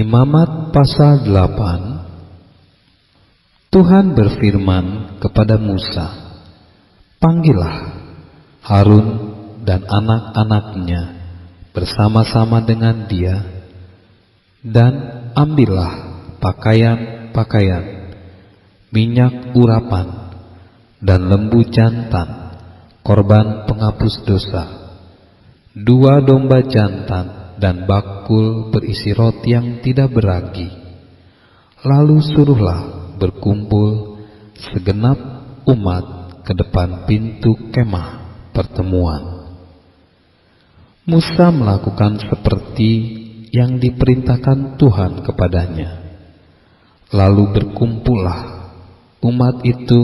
Imamat pasal 8. Tuhan berfirman kepada Musa, "Panggillah Harun dan anak-anaknya bersama-sama dengan dia, dan ambillah pakaian-pakaian, minyak urapan, dan lembu jantan, korban penghapus dosa, 2 domba jantan, dan bakul berisi roti yang tidak beragi. Lalu suruhlah berkumpul segenap umat ke depan pintu kemah pertemuan." Musa melakukan seperti yang diperintahkan Tuhan kepadanya. Lalu berkumpullah umat itu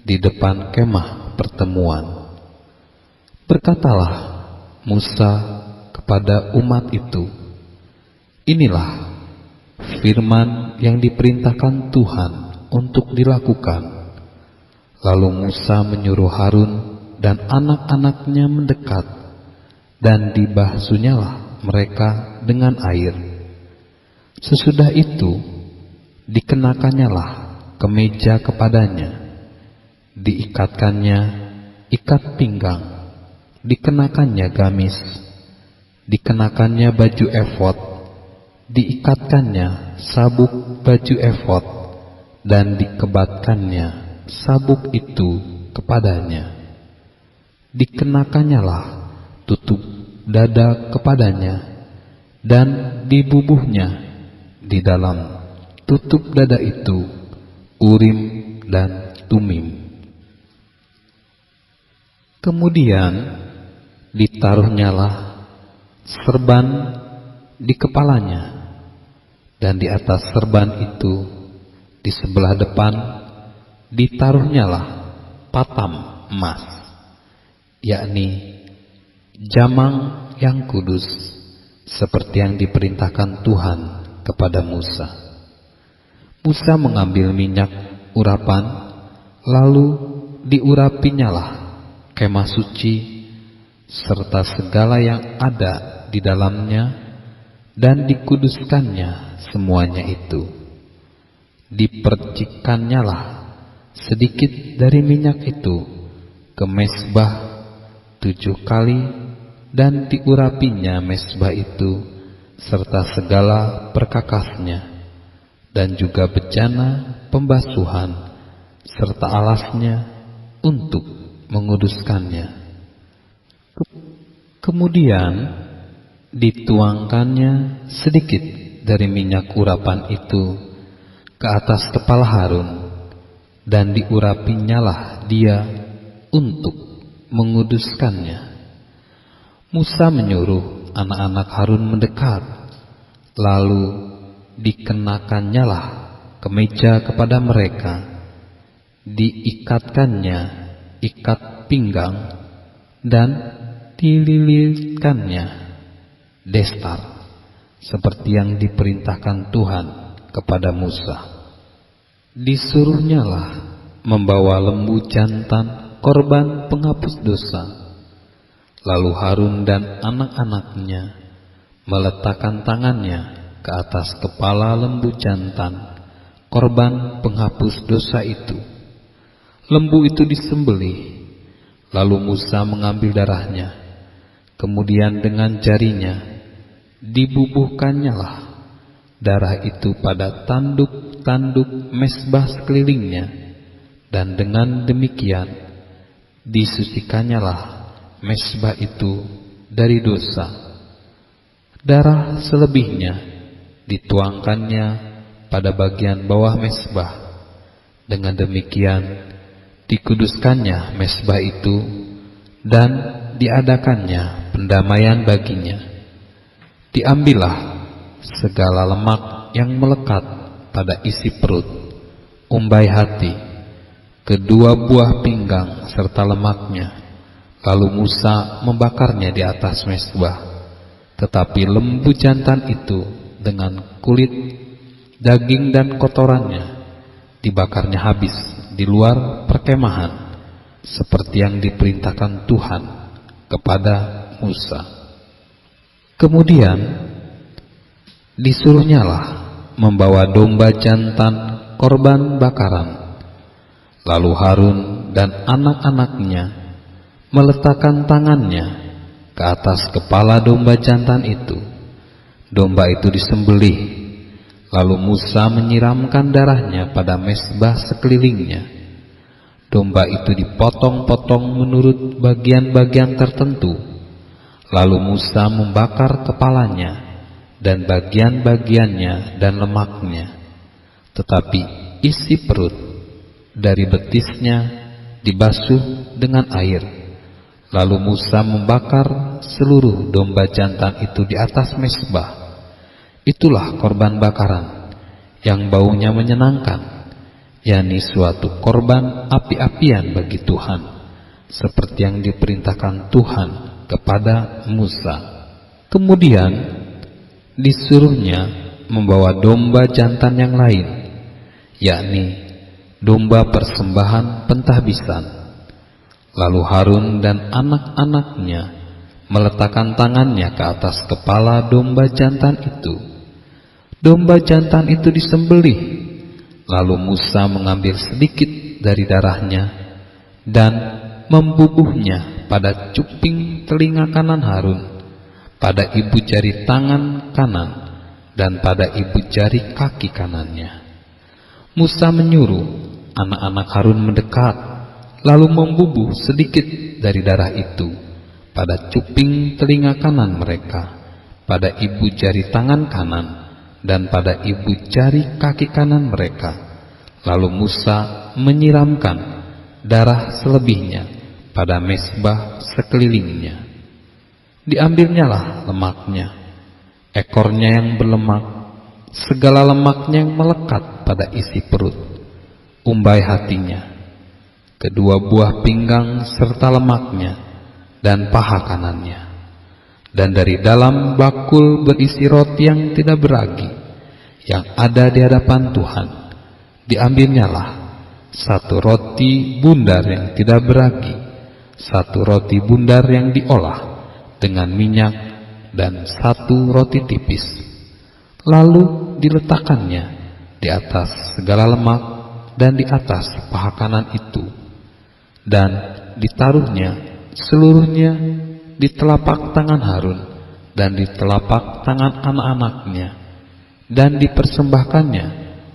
di depan kemah pertemuan. Berkatalah Musa kepada umat itu, "Inilah firman yang diperintahkan Tuhan untuk dilakukan." Lalu Musa menyuruh Harun dan anak-anaknya mendekat, dan dibasuhnyalah mereka dengan air. Sesudah itu dikenakannyalah kemeja kepadanya, diikatkannya ikat pinggang, dikenakannya gamis, dikenakannya baju efod, diikatkannya sabuk baju efod, dan dikebatkannya sabuk itu kepadanya. Dikenakannyalah tutup dada kepadanya, dan dibubuhnya di dalam tutup dada itu Urim dan Tumim. Kemudian ditaruhnyalah serban di kepalanya, dan di atas serban itu di sebelah depan ditaruhnyalah patam emas, yakni jamang yang kudus, seperti yang diperintahkan Tuhan kepada Musa. Musa mengambil minyak urapan, lalu diurapinyalah kemah suci serta segala yang ada di dalamnya, dan dikuduskannya semuanya itu. Dipercikannyalah sedikit dari minyak itu ke mezbah 7 kali, dan diurapinya mezbah itu serta segala perkakasnya, dan juga bejana pembasuhan serta alasnya untuk menguduskannya. Kemudian dituangkannya sedikit dari minyak urapan itu ke atas kepala Harun, dan diurapinyalah dia untuk menguduskannya. Musa menyuruh anak-anak Harun mendekat, lalu dikenakannyalah kemeja kepada mereka, diikatkannya ikat pinggang, dan dililitkannya destar, seperti yang diperintahkan Tuhan kepada Musa. Disuruhnyalah membawa lembu jantan korban penghapus dosa. Lalu Harun dan anak-anaknya meletakkan tangannya ke atas kepala lembu jantan korban penghapus dosa itu. Lembu itu disembelih, lalu Musa mengambil darahnya, kemudian dengan jarinya dibubuhkannyalah darah itu pada tanduk-tanduk mezbah sekelilingnya, dan dengan demikian disucikannyalah mezbah itu dari dosa. Darah selebihnya dituangkannya pada bagian bawah mezbah. Dengan demikian dikuduskannya mezbah itu, dan diadakannya pendamaian baginya. Diambillah segala lemak yang melekat pada isi perut, umbai hati, kedua buah pinggang serta lemaknya. Lalu Musa membakarnya di atas mezbah. Tetapi lembu jantan itu dengan kulit, daging dan kotorannya dibakarnya habis di luar perkemahan, seperti yang diperintahkan Tuhan kepada Musa. Kemudian Disuruhnyalah membawa domba jantan korban bakaran. Lalu Harun dan anak-anaknya meletakkan tangannya ke atas kepala domba jantan itu. Domba itu disembelih, lalu Musa menyiramkan darahnya pada mezbah sekelilingnya. Domba itu dipotong-potong menurut bagian-bagian tertentu. Lalu Musa membakar kepalanya dan bagian-bagiannya dan lemaknya, tetapi isi perut dari betisnya dibasuh dengan air. Lalu Musa membakar seluruh domba jantan itu di atas mezbah. Itulah korban bakaran yang baunya menyenangkan, yakni suatu korban api-apian bagi Tuhan, seperti yang diperintahkan Tuhan kepada Musa. Kemudian disuruhnya membawa domba jantan yang lain, yakni domba persembahan pentahbisan. Lalu Harun dan anak-anaknya meletakkan tangannya ke atas kepala domba jantan itu. Domba jantan itu disembelih, lalu Musa mengambil sedikit dari darahnya dan membubuhnya pada cuping telinga kanan Harun, pada ibu jari tangan kanan, dan pada ibu jari kaki kanannya. Musa menyuruh anak-anak Harun mendekat, lalu membubuh sedikit dari darah itu pada cuping telinga kanan mereka, pada ibu jari tangan kanan, dan pada ibu jari kaki kanan mereka. Lalu Musa menyiramkan darah selebihnya pada mezbah sekelilingnya. Diambilnyalah lemaknya, ekornya yang berlemak, segala lemaknya yang melekat pada isi perut, umbai hatinya, kedua buah pinggang serta lemaknya, dan paha kanannya. Dan dari dalam bakul berisi roti yang tidak beragi yang ada di hadapan Tuhan, diambilnyalah satu roti bundar yang tidak beragi, satu roti bundar yang diolah dengan minyak, dan satu roti tipis. Lalu diletakkannya di atas segala lemak dan di atas paha kanan itu, dan ditaruhnya seluruhnya di telapak tangan Harun dan di telapak tangan anak-anaknya, dan dipersembahkannya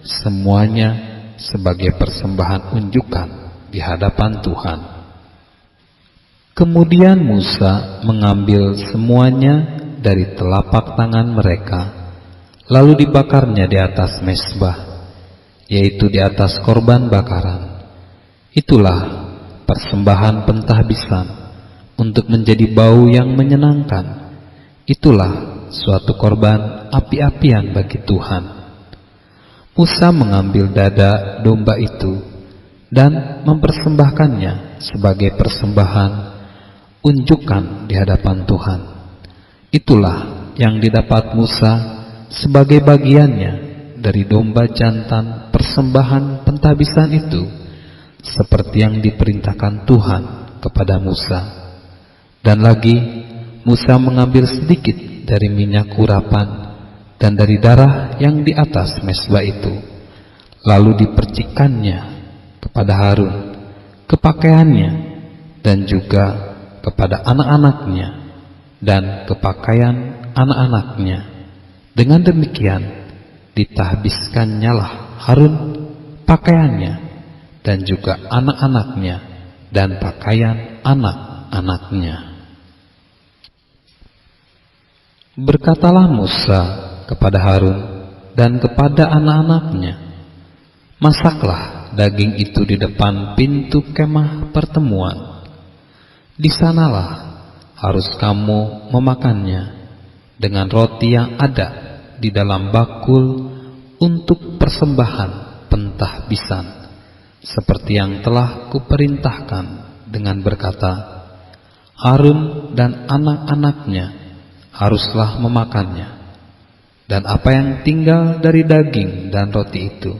semuanya sebagai persembahan unjukan di hadapan Tuhan. Kemudian Musa mengambil semuanya dari telapak tangan mereka, lalu dibakarnya di atas mezbah, yaitu di atas korban bakaran. Itulah persembahan pentahbisan untuk menjadi bau yang menyenangkan. Itulah suatu korban api-apian bagi Tuhan. Musa mengambil dada domba itu dan mempersembahkannya sebagai persembahan unjukan di hadapan Tuhan. Itulah yang didapat Musa sebagai bagiannya dari domba jantan persembahan pentahbisan itu, seperti yang diperintahkan Tuhan kepada Musa. Dan lagi Musa mengambil sedikit dari minyak urapan dan dari darah yang di atas mezbah itu, lalu dipercikannya kepada Harun, ke pakaiannya, dan juga kepada anak-anaknya dan ke pakaian anak-anaknya. Dengan demikian ditahbiskannyalah Harun pakaiannya, dan juga anak-anaknya dan pakaian anak-anaknya. Berkatalah Musa kepada Harun dan kepada anak-anaknya, masaklah daging itu di depan pintu kemah pertemuan. Di sanalah harus kamu memakannya dengan roti yang ada di dalam bakul untuk persembahan pentahbisan, seperti yang telah kuperintahkan, dengan berkata, Harun dan anak-anaknya haruslah memakannya. Dan apa yang tinggal dari daging dan roti itu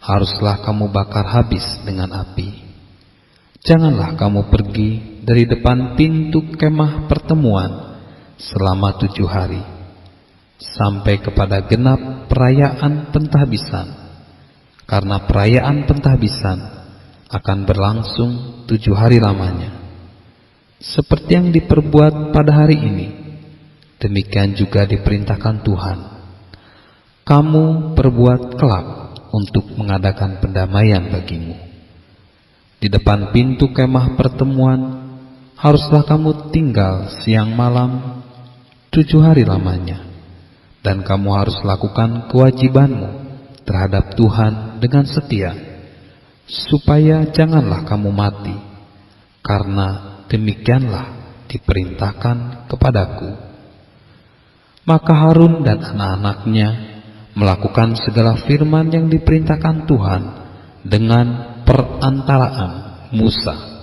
haruslah kamu bakar habis dengan api. Janganlah kamu pergi dari depan pintu kemah pertemuan selama 7 hari. sampai kepada genap perayaan pentahbisan, karena perayaan pentahbisan akan berlangsung 7 hari lamanya. Seperti yang diperbuat pada hari ini, demikian juga diperintahkan Tuhan. Kamu perbuat kelak untuk mengadakan pendamaian bagimu. Di depan pintu kemah pertemuan haruslah kamu tinggal siang malam 7 hari lamanya, dan kamu harus lakukan kewajibanmu terhadap Tuhan dengan setia, supaya janganlah kamu mati, karena demikianlah diperintahkan kepadaku. Maka Harun dan anak-anaknya melakukan segala firman yang diperintahkan Tuhan dengan perantaraan Musa.